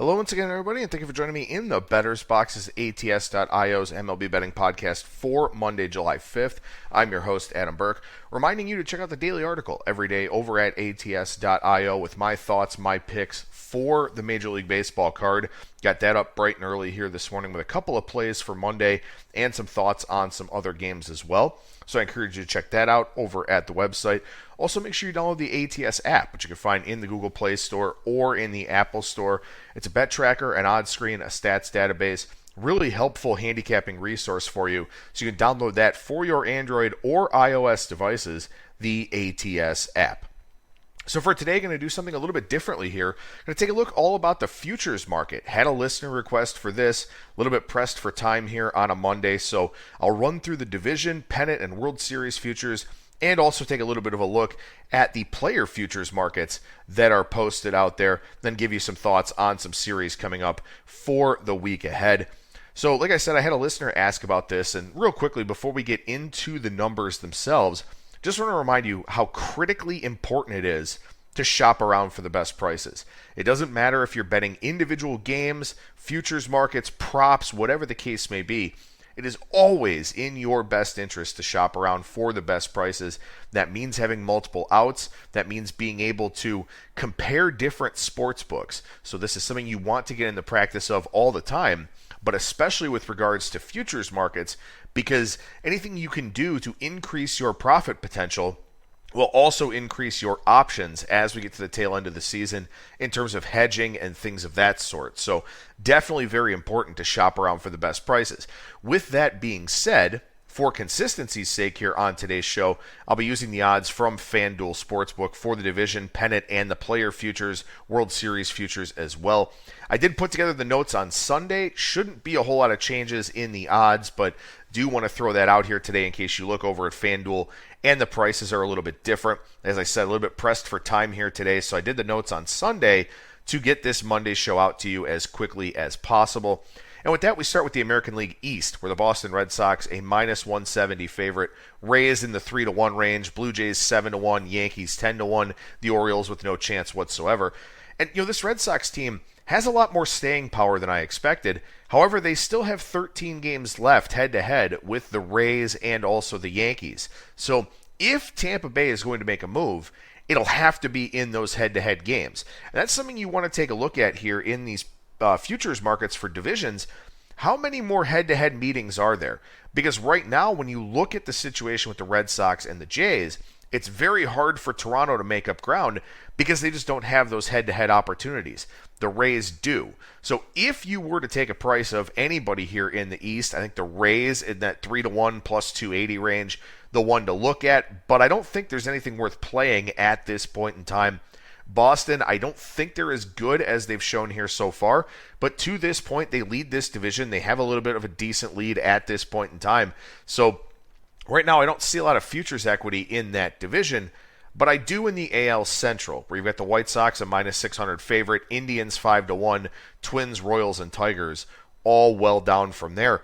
Hello once again, everybody, and thank you for joining me in the Bettor's Box's ATS.io's MLB betting podcast for Monday, July 5th. I'm your host, Adam Burke, reminding you to check out the daily article every day over at ATS.io with my thoughts, my picks for the Major League Baseball card. Got that up bright and early here this morning with a couple of plays for Monday and some thoughts on some other games as well. So I encourage you to check that out over at the website. Also, make sure you download the ATS app, which you can find in the Google Play Store or in the Apple Store. It's a bet tracker, an odds screen, a stats database, really helpful handicapping resource for you. So you can download that for your Android or iOS devices, the ATS app. So for today, going to do something a little bit differently here. Going to take a look all about the futures market. Had a listener request for this, a little bit pressed for time here on a Monday, so I'll run through the division, pennant, and World Series futures, and also take a little bit of a look at the player futures markets that are posted out there, then give you some thoughts on some series coming up for the week ahead. So like I said, I had a listener ask about this, and real quickly, before we get into the numbers themselves, just want to remind you how critically important it is to shop around for the best prices. It doesn't matter if you're betting individual games, futures markets, props, whatever the case may be. It is always in your best interest to shop around for the best prices. That means having multiple outs. That means being able to compare different sports books. So this is something you want to get in the practice of all the time, but especially with regards to futures markets, because anything you can do to increase your profit potential will also increase your options as we get to the tail end of the season in terms of hedging and things of that sort. So definitely very important to shop around for the best prices. With that being said, for consistency's sake here on today's show, I'll be using the odds from FanDuel Sportsbook for the division, pennant, and the player futures, World Series futures as well. I did put together the notes on Sunday. Shouldn't be a whole lot of changes in the odds, but do want to throw that out here today in case you look over at FanDuel and the prices are a little bit different. As I said, a little bit pressed for time here today, so I did the notes on Sunday to get this Monday show out to you as quickly as possible. And with that, we start with the American League East, where the Boston Red Sox, a minus 170 favorite, Rays in the 3-1 range, Blue Jays 7-1, Yankees 10-1, the Orioles with no chance whatsoever. And, this Red Sox team has a lot more staying power than I expected. However, they still have 13 games left head-to-head with the Rays and also the Yankees. So if Tampa Bay is going to make a move, it'll have to be in those head-to-head games. And that's something you want to take a look at here in these futures markets for divisions. How many more head-to-head meetings are there? Because right now, when you look at the situation with the Red Sox and the Jays, it's very hard for Toronto to make up ground because they just don't have those head-to-head opportunities. The Rays do. So if you were to take a price of anybody here in the East, I think the Rays in that 3-1 plus 280 range, the one to look at, but I don't think there's anything worth playing at this point in time. Boston, I don't think they're as good as they've shown here so far, but to this point, they lead this division. They have a little bit of a decent lead at this point in time. So right now, I don't see a lot of futures equity in that division, but I do in the AL Central, where you've got the White Sox, a minus 600 favorite, Indians 5-1, Twins, Royals, and Tigers, all well down from there.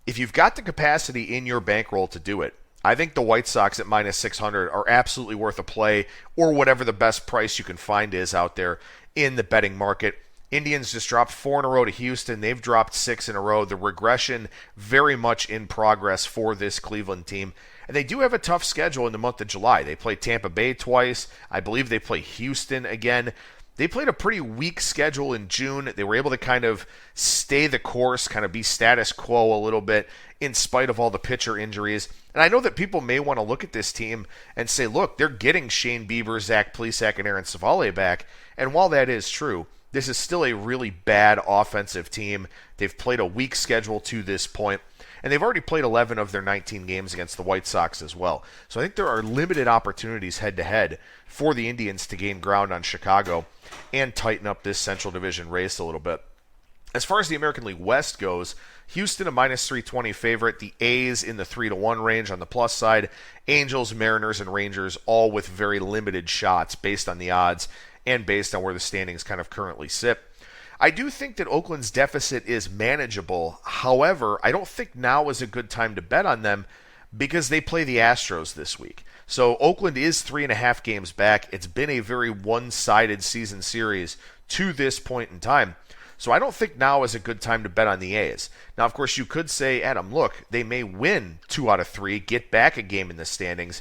If you've got the capacity in your bankroll to do it, I think the White Sox at minus 600 are absolutely worth a play, or whatever the best price you can find is out there in the betting market. Indians just dropped 4 in a row to Houston. They've dropped 6 in a row. The regression very much in progress for this Cleveland team. And they do have a tough schedule in the month of July. They play Tampa Bay twice. I believe they play Houston again. They played a pretty weak schedule in June. They were able to kind of stay the course, kind of be status quo a little bit in spite of all the pitcher injuries. And I know that people may want to look at this team and say, look, they're getting Shane Bieber, Zach Plesac, and Aaron Civale back. And while that is true, this is still a really bad offensive team. They've played a weak schedule to this point, and they've already played 11 of their 19 games against the White Sox as well. So I think there are limited opportunities head-to-head for the Indians to gain ground on Chicago and tighten up this Central Division race a little bit. As far as the American League West goes, Houston a minus 320 favorite, the A's in the 3-1 range on the plus side, Angels, Mariners, and Rangers all with very limited shots based on the odds and based on where the standings kind of currently sit. I do think that Oakland's deficit is manageable. However, I don't think now is a good time to bet on them because they play the Astros this week. So Oakland is 3.5 games back. It's been a very one-sided season series to this point in time. So I don't think now is a good time to bet on the A's. Now, of course, you could say, Adam, look, they may win 2 out of 3, get back a game in the standings.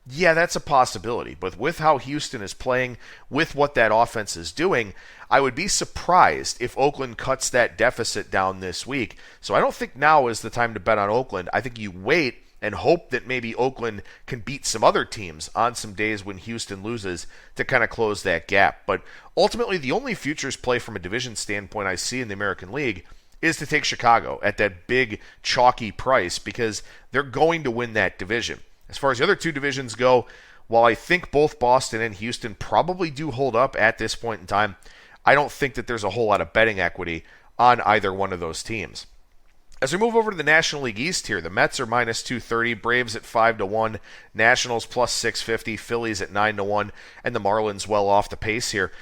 Yeah, that's a possibility. But with how Houston is playing, with what that offense is doing, I would be surprised if Oakland cuts that deficit down this week. So I don't think now is the time to bet on Oakland. I think you wait and hope that maybe Oakland can beat some other teams on some days when Houston loses to kind of close that gap. But ultimately, the only futures play from a division standpoint I see in the American League is to take Chicago at that big, chalky price because they're going to win that division. As far as the other two divisions go, while I think both Boston and Houston probably do hold up at this point in time, I don't think that there's a whole lot of betting equity on either one of those teams. As we move over to the National League East here, the Mets are minus 230, Braves at 5-1, Nationals plus 650, Phillies at 9-1, and the Marlins well off the pace here.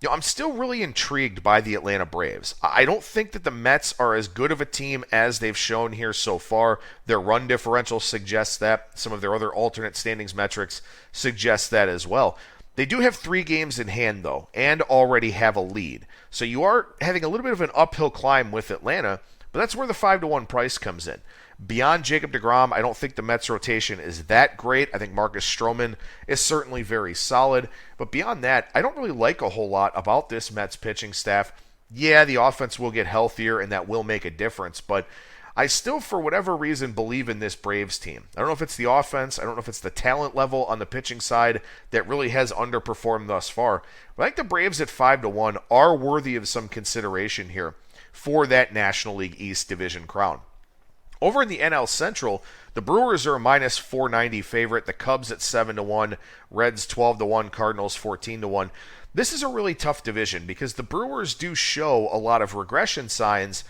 I'm still really intrigued by the Atlanta Braves. I don't think that the Mets are as good of a team as they've shown here so far. Their run differential suggests that. Some of their other alternate standings metrics suggest that as well. They do have 3 games in hand, though, and already have a lead. So you are having a little bit of an uphill climb with Atlanta, but that's where the 5-1 price comes in. Beyond Jacob deGrom, I don't think the Mets rotation is that great. I think Marcus Stroman is certainly very solid. But beyond that, I don't really like a whole lot about this Mets pitching staff. Yeah, the offense will get healthier, and that will make a difference. But I still, for whatever reason, believe in this Braves team. I don't know if it's the offense. I don't know if it's the talent level on the pitching side that really has underperformed thus far. But I think the Braves at 5-1 are worthy of some consideration here for that National League East division crown. Over in the NL Central, the Brewers are a minus 490 favorite. The Cubs at 7-1, Reds 12-1, Cardinals 14-1. This is a really tough division because the Brewers do show a lot of regression signs,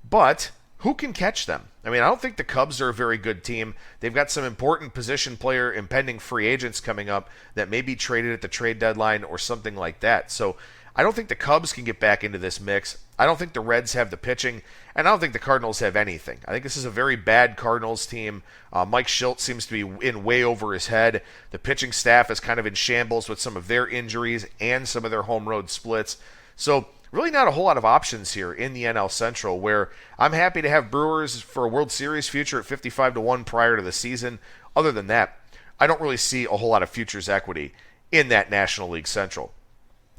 but who can catch them? I mean, I don't think the Cubs are a very good team. They've got some important position player, impending free agents coming up that may be traded at the trade deadline or something like that. So I don't think the Cubs can get back into this mix. I don't think the Reds have the pitching, and I don't think the Cardinals have anything. I think this is a very bad Cardinals team. Mike Shildt seems to be in way over his head. The pitching staff is kind of in shambles with some of their injuries and some of their home road splits. So really not a whole lot of options here in the NL Central, where I'm happy to have Brewers for a World Series future at 55-1 prior to the season. Other than that, I don't really see a whole lot of futures equity in that National League Central.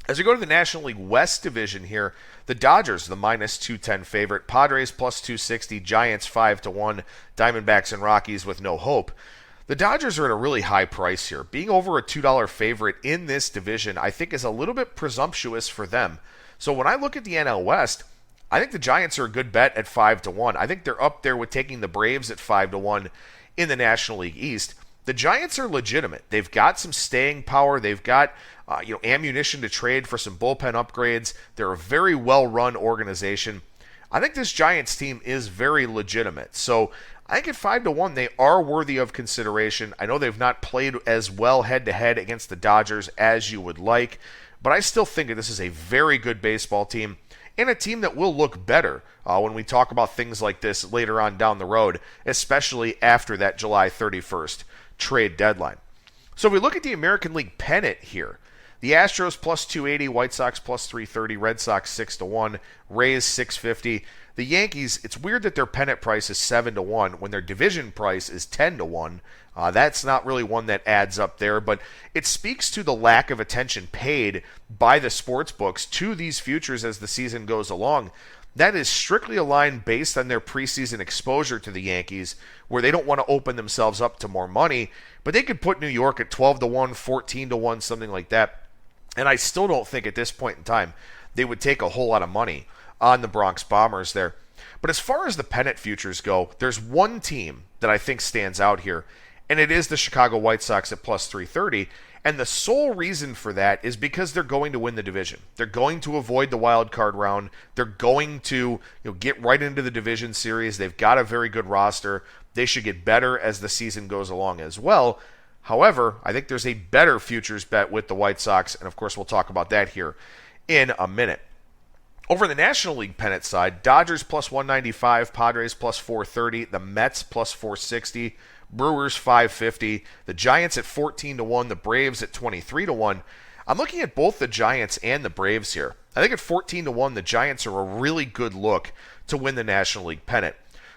As we go to the National League West division here, the Dodgers, the minus 210 favorite, Padres plus 260, Giants 5-1, Diamondbacks and Rockies with no hope. The Dodgers are at a really high price here. Being over a $2 favorite in this division, I think, is a little bit presumptuous for them. So when I look at the NL West, I think the Giants are a good bet at 5-1. I think they're up there with taking the Braves at 5-1 in the National League East. The Giants are legitimate. They've got some staying power. They've got ammunition to trade for some bullpen upgrades. They're a very well-run organization. I think this Giants team is very legitimate. So I think at 5-1, they are worthy of consideration. I know they've not played as well head-to-head against the Dodgers as you would like, but I still think that this is a very good baseball team and a team that will look better when we talk about things like this later on down the road, especially after that July 31st trade deadline. So if we look at the American League pennant here, the Astros plus 280, White Sox plus 330, Red Sox 6-1, Rays 650. The Yankees, it's weird that their pennant price is 7-1 when their division price is 10-1. That's not really one that adds up there, but it speaks to the lack of attention paid by the sports books to these futures as the season goes along. That is strictly a line based on their preseason exposure to the Yankees, where they don't want to open themselves up to more money, but they could put New York at 12-1, 14-1, something like that. And I still don't think at this point in time they would take a whole lot of money on the Bronx Bombers there. But as far as the pennant futures go, there's one team that I think stands out here, and it is the Chicago White Sox at plus 330. And the sole reason for that is because they're going to win the division. They're going to avoid the wild card round. They're going to get right into the division series. They've got a very good roster. They should get better as the season goes along as well. However, I think there's a better futures bet with the White Sox, and of course we'll talk about that here in a minute. Over the National League pennant side, Dodgers plus 195, Padres plus 430, the Mets plus 460, Brewers 550, the Giants at 14-1, the Braves at 23-1. I'm looking at both the Giants and the Braves here. I think at 14-1, the Giants are a really good look to win the National League pennant.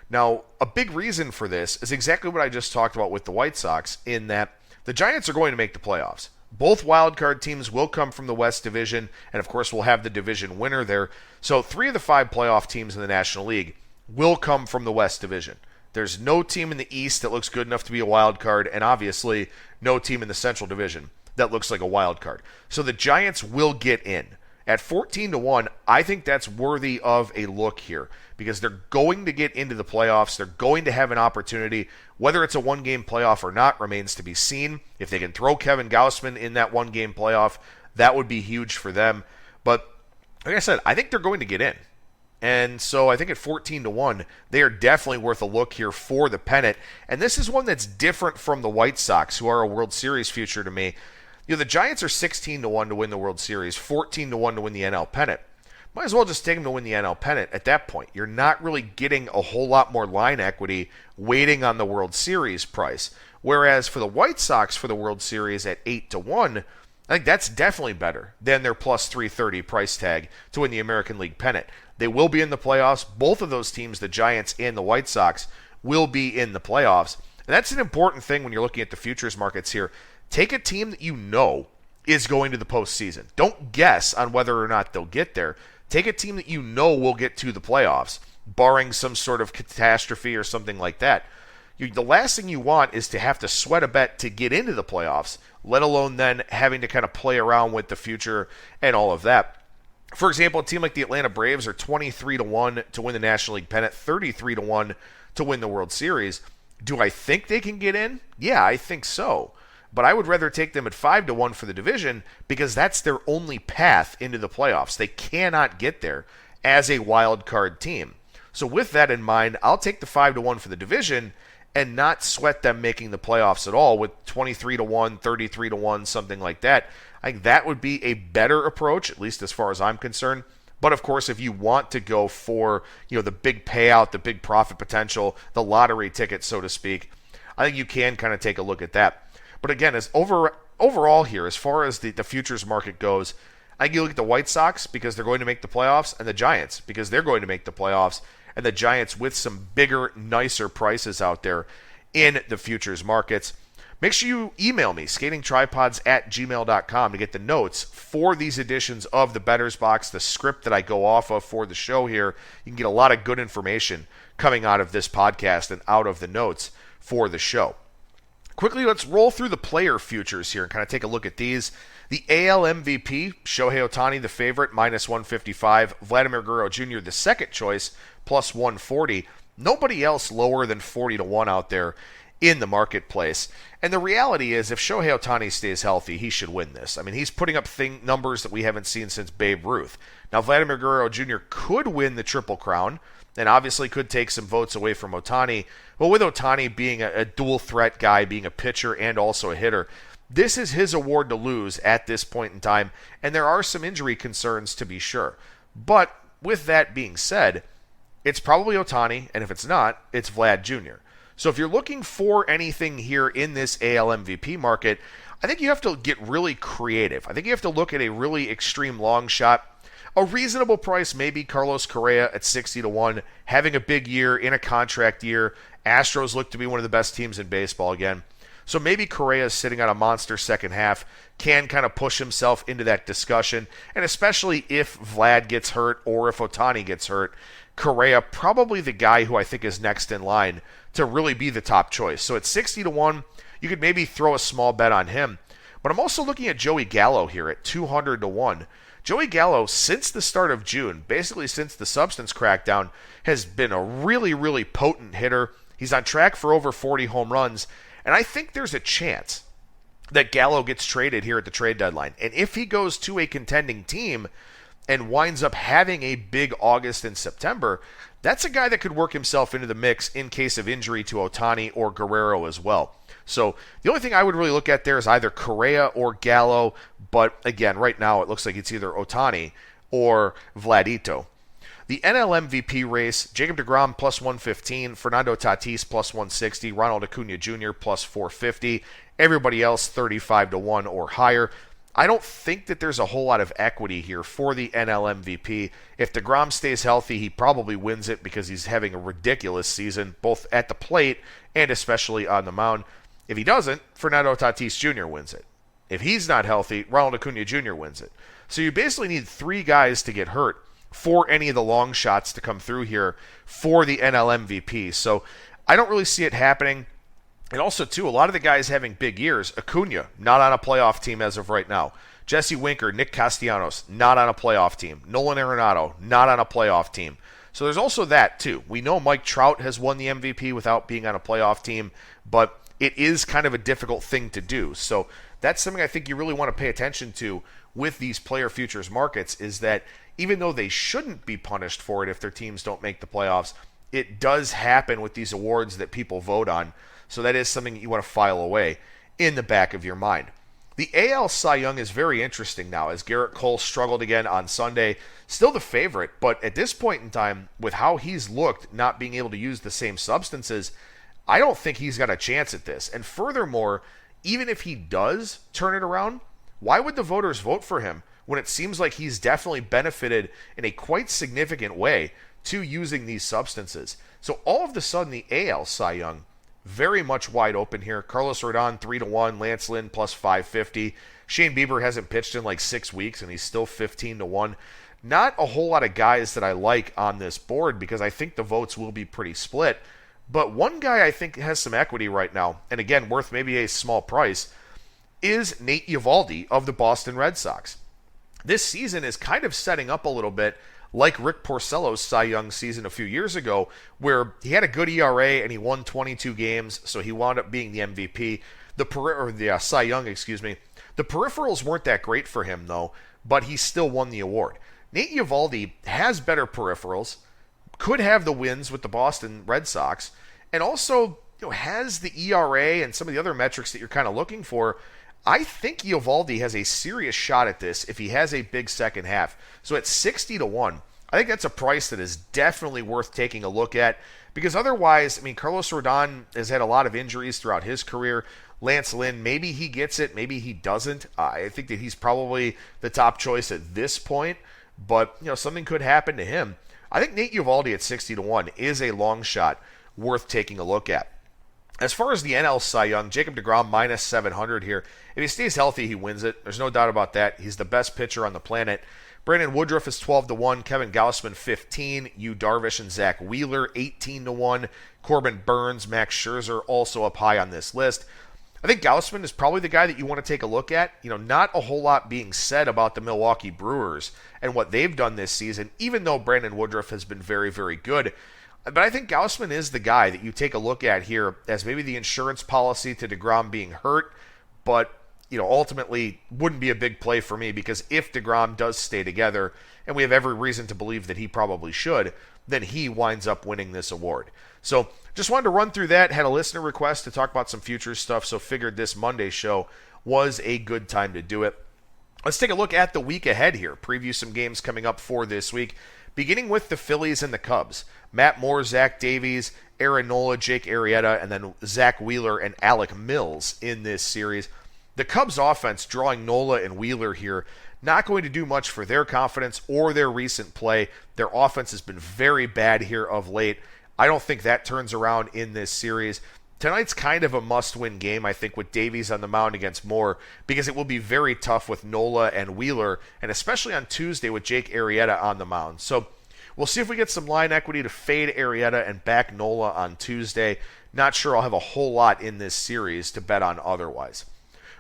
Now, a big reason for this is exactly what I just talked about with the White Sox, in that the Giants are going to make the playoffs. Both wildcard teams will come from the West Division, and of course we'll have the division winner there. So 3 of the 5 playoff teams in the National League will come from the West Division. There's no team in the East that looks good enough to be a wild card, and obviously no team in the Central Division that looks like a wild card. So the Giants will get in. At 14-1, I think that's worthy of a look here because they're going to get into the playoffs. They're going to have an opportunity. Whether it's a one-game playoff or not remains to be seen. If they can throw Kevin Gausman in that one-game playoff, that would be huge for them. But like I said, I think they're going to get in. And so I think at 14-1, they are definitely worth a look here for the pennant. And this is one that's different from the White Sox, who are a World Series future to me. You know, the Giants are 16-1 to win the World Series, 14-1 to win the NL pennant. Might as well just take them to win the NL pennant at that point. You're not really getting a whole lot more line equity waiting on the World Series price. Whereas for the White Sox for the World Series at 8-1, I think that's definitely better than their plus 330 price tag to win the American League pennant. They will be in the playoffs. Both of those teams, the Giants and the White Sox, will be in the playoffs. And that's an important thing when you're looking at the futures markets here. Take a team that you know is going to the postseason. Don't guess on whether or not they'll get there. Take a team that you know will get to the playoffs, barring some sort of catastrophe or something like that. The last thing you want is to have to sweat a bet to get into the playoffs, let alone then having to kind of play around with the future and all of that. For example, a team like the Atlanta Braves are 23-1 to win the National League pennant, 33-1 to win the World Series. Do I think they can get in? Yeah, I think so. But I would rather take them at 5-1 for the division because that's their only path into the playoffs. They cannot get there as a wild card team. So with that in mind, I'll take the 5-1 for the division and not sweat them making the playoffs at all with 23-1, 33-1, something like that. I think that would be a better approach, at least as far as I'm concerned. But of course, if you want to go for, the big payout, the big profit potential, the lottery ticket, so to speak, I think you can kind of take a look at that. But again, as overall here, as far as the futures market goes, I think you look at the White Sox because they're going to make the playoffs, and the Giants because they're going to make the playoffs, and the Giants with some bigger, nicer prices out there in the futures markets. Make sure you email me, skatingtripods@gmail.com, to get the notes for these editions of the Bettor's Box, the script that I go off of for the show here. You can get a lot of good information coming out of this podcast and out of the notes for the show. Quickly, let's roll through the player futures here and kind of take a look at these. The AL MVP, Shohei Ohtani, the favorite, minus 155. Vladimir Guerrero Jr., the second choice, plus 140. Nobody else lower than 40-1 out there in the marketplace. And the reality is, if Shohei Ohtani stays healthy, he should win this. I mean, he's putting up numbers that we haven't seen since Babe Ruth. Now, Vladimir Guerrero Jr. could win the Triple Crown, and obviously could take some votes away from Ohtani. But with Ohtani being a dual threat guy, being a pitcher and also a hitter, this is his award to lose at this point in time, and there are some injury concerns to be sure. But with that being said, it's probably Ohtani, and if it's not, it's Vlad Jr. So if you're looking for anything here in this AL MVP market, I think you have to get really creative. I think you have to look at a really extreme long shot. A reasonable price may be Carlos Correa at 60-1, having a big year in a contract year. Astros look to be one of the best teams in baseball again. So maybe Correa is sitting on a monster second half, can kind of push himself into that discussion, and especially if Vlad gets hurt or if Ohtani gets hurt, Correa probably the guy who I think is next in line to really be the top choice. So at 60-1, you could maybe throw a small bet on him. But I'm also looking at Joey Gallo here at 200-1. Joey Gallo, since the start of June, basically since the substance crackdown, has been a really, really potent hitter. He's on track for over 40 home runs, and I think there's a chance that Gallo gets traded here at the trade deadline. And if he goes to a contending team and winds up having a big August and September, that's a guy that could work himself into the mix in case of injury to Ohtani or Guerrero as well. So the only thing I would really look at there is either Correa or Gallo, but again, right now it looks like it's either Ohtani or Vladito. The NL MVP race, Jacob deGrom plus 115, Fernando Tatis plus 160, Ronald Acuna Jr. plus 450, everybody else 35-1 or higher. I don't think that there's a whole lot of equity here for the NL MVP. If DeGrom stays healthy, he probably wins it because he's having a ridiculous season, both at the plate and especially on the mound. If he doesn't, Fernando Tatis Jr. wins it. If he's not healthy, Ronald Acuna Jr. wins it. So you basically need 3 guys to get hurt for any of the long shots to come through here for the NL MVP. So I don't really see it happening. And also, too, a lot of the guys having big years. Acuna, not on a playoff team as of right now. Jesse Winker, Nick Castellanos, not on a playoff team. Nolan Arenado, not on a playoff team. So there's also that, too. We know Mike Trout has won the MVP without being on a playoff team, but it is kind of a difficult thing to do. So that's something I think you really want to pay attention to with these player futures markets, is that even though they shouldn't be punished for it if their teams don't make the playoffs, it does happen with these awards that people vote on. So that is something that you want to file away in the back of your mind. The AL Cy Young is very interesting now, as Garrett Cole struggled again on Sunday. Still the favorite, but at this point in time, with how he's looked, not being able to use the same substances, I don't think he's got a chance at this. And furthermore, even if he does turn it around, why would the voters vote for him when it seems like he's definitely benefited in a quite significant way to using these substances? So all of a sudden, the AL Cy Young, very much wide open here. Carlos Rodon 3-1, Lance Lynn plus 550. Shane Bieber hasn't pitched in like 6 weeks and he's still 15-1. Not a whole lot of guys that I like on this board because I think the votes will be pretty split. But one guy I think has some equity right now, and again worth maybe a small price, is Nate Yvaldi of the Boston Red Sox. This season is kind of setting up a little bit like Rick Porcello's Cy Young season a few years ago, where he had a good ERA and he won 22 games, so he wound up being the MVP. The Cy Young, excuse me. The peripherals weren't that great for him, though, but he still won the award. Nate Yvaldi has better peripherals, could have the wins with the Boston Red Sox, and also has the ERA and some of the other metrics that you're kind of looking for. I think Yvaldi has a serious shot at this if he has a big second half. So at 60-1, I think that's a price that is definitely worth taking a look at, because otherwise, I mean, Carlos Rodon has had a lot of injuries throughout his career. Lance Lynn, maybe he gets it, maybe he doesn't. I think that he's probably the top choice at this point, but something could happen to him. I think Nate Yvaldi at 60-1 is a long shot worth taking a look at. As far as the NL Cy Young, Jacob deGrom minus 700 here. If he stays healthy, he wins it. There's no doubt about that. He's the best pitcher on the planet. Brandon Woodruff is 12-1. Kevin Gausman 15. Yu Darvish and Zach Wheeler 18-1. Corbin Burns, Max Scherzer also up high on this list. I think Gausman is probably the guy that you want to take a look at. Not a whole lot being said about the Milwaukee Brewers and what they've done this season, even though Brandon Woodruff has been very, very good. But I think Gausman is the guy that you take a look at here as maybe the insurance policy to DeGrom being hurt, but ultimately wouldn't be a big play for me, because if DeGrom does stay together, and we have every reason to believe that he probably should, then he winds up winning this award. So just wanted to run through that. Had a listener request to talk about some futures stuff, so figured this Monday show was a good time to do it. Let's take a look at the week ahead here, preview some games coming up for this week, beginning with the Phillies and the Cubs. Matt Moore, Zach Davies, Aaron Nola, Jake Arrieta, and then Zach Wheeler and Alec Mills in this series. The Cubs offense, drawing Nola and Wheeler here, not going to do much for their confidence or their recent play. Their offense has been very bad here of late. I don't think that turns around in this series. Tonight's kind of a must-win game, I think, with Davies on the mound against Moore, because it will be very tough with Nola and Wheeler, and especially on Tuesday with Jake Arrieta on the mound. So we'll see if we get some line equity to fade Arrieta and back Nola on Tuesday. Not sure I'll have a whole lot in this series to bet on otherwise.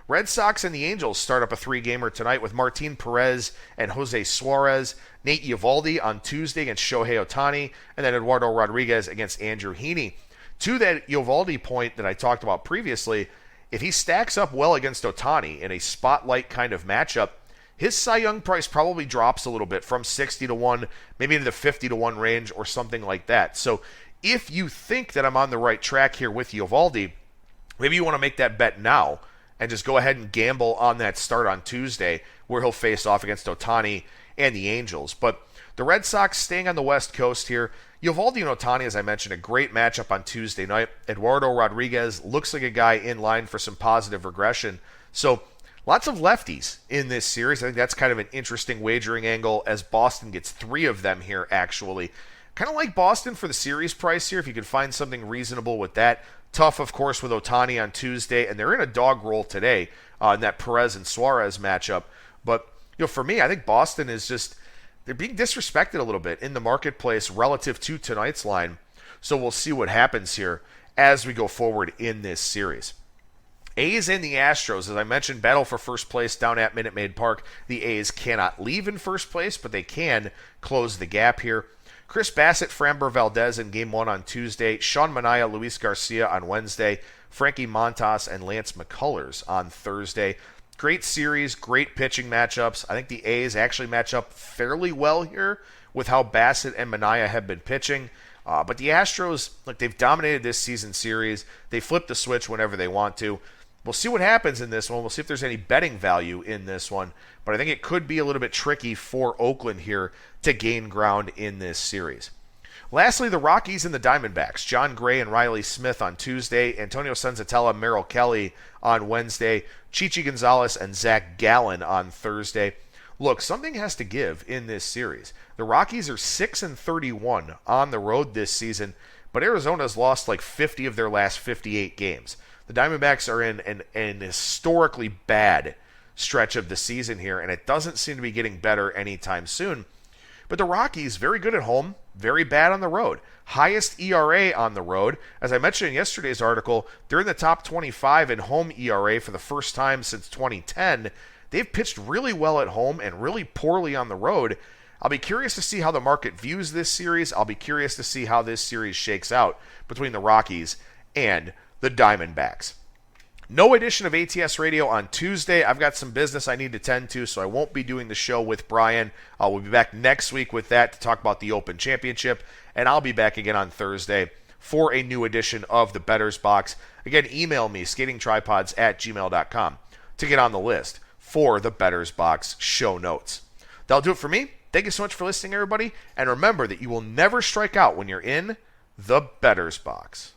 Red Sox and the Angels start up a 3-gamer tonight with Martin Perez and Jose Suarez, Nate Yvaldi on Tuesday against Shohei Ohtani, and then Eduardo Rodriguez against Andrew Heaney. To that Yvaldi point that I talked about previously, if he stacks up well against Ohtani in a spotlight kind of matchup, his Cy Young price probably drops a little bit from 60-1, maybe into the 50-1 range or something like that. So if you think that I'm on the right track here with Yvaldi, maybe you want to make that bet now and just go ahead and gamble on that start on Tuesday where he'll face off against Ohtani and the Angels. But the Red Sox staying on the West Coast here. Yvaldi and Ohtani, as I mentioned, a great matchup on Tuesday night. Eduardo Rodriguez looks like a guy in line for some positive regression. So Lots of lefties in this series. I think that's kind of an interesting wagering angle as Boston gets 3 of them here, actually. Kind of like Boston for the series price here, if you could find something reasonable with that. Tough, of course, with Ohtani on Tuesday, and they're in a dog roll today in that Perez and Suarez matchup. But, for me, I think Boston is just, they're being disrespected a little bit in the marketplace relative to tonight's line. So we'll see what happens here as we go forward in this series. A's and the Astros, as I mentioned, battle for first place down at Minute Maid Park. The A's cannot leave in first place, but they can close the gap here. Chris Bassett, Framber Valdez in Game 1 on Tuesday. Sean Manaea, Luis Garcia on Wednesday. Frankie Montas and Lance McCullers on Thursday. Great series, great pitching matchups. I think the A's actually match up fairly well here with how Bassett and Manaea have been pitching. But the Astros, they've dominated this season series. They flip the switch whenever they want to. We'll see what happens in this one. We'll see if there's any betting value in this one. But I think it could be a little bit tricky for Oakland here to gain ground in this series. Lastly, the Rockies and the Diamondbacks. John Gray and Riley Smith on Tuesday. Antonio Senzatella, Merrill Kelly on Wednesday. Chichi Gonzalez and Zach Gallen on Thursday. Look, something has to give in this series. The Rockies are 6-31 on the road this season, but Arizona's lost 50 of their last 58 games. The Diamondbacks are in an historically bad stretch of the season here, and it doesn't seem to be getting better anytime soon. But the Rockies, very good at home, very bad on the road. Highest ERA on the road. As I mentioned in yesterday's article, they're in the top 25 in home ERA for the first time since 2010. They've pitched really well at home and really poorly on the road. I'll be curious to see how the market views this series. I'll be curious to see how this series shakes out between the Rockies and the Diamondbacks. No edition of ATS Radio on Tuesday. I've got some business I need to tend to, so I won't be doing the show with Brian. We'll be back next week with that to talk about the Open Championship, and I'll be back again on Thursday for a new edition of the Bettor's Box. Again, email me, skatingtripods@gmail.com, to get on the list for the Bettor's Box show notes. That'll do it for me. Thank you so much for listening, everybody, and remember that you will never strike out when you're in the Bettor's Box.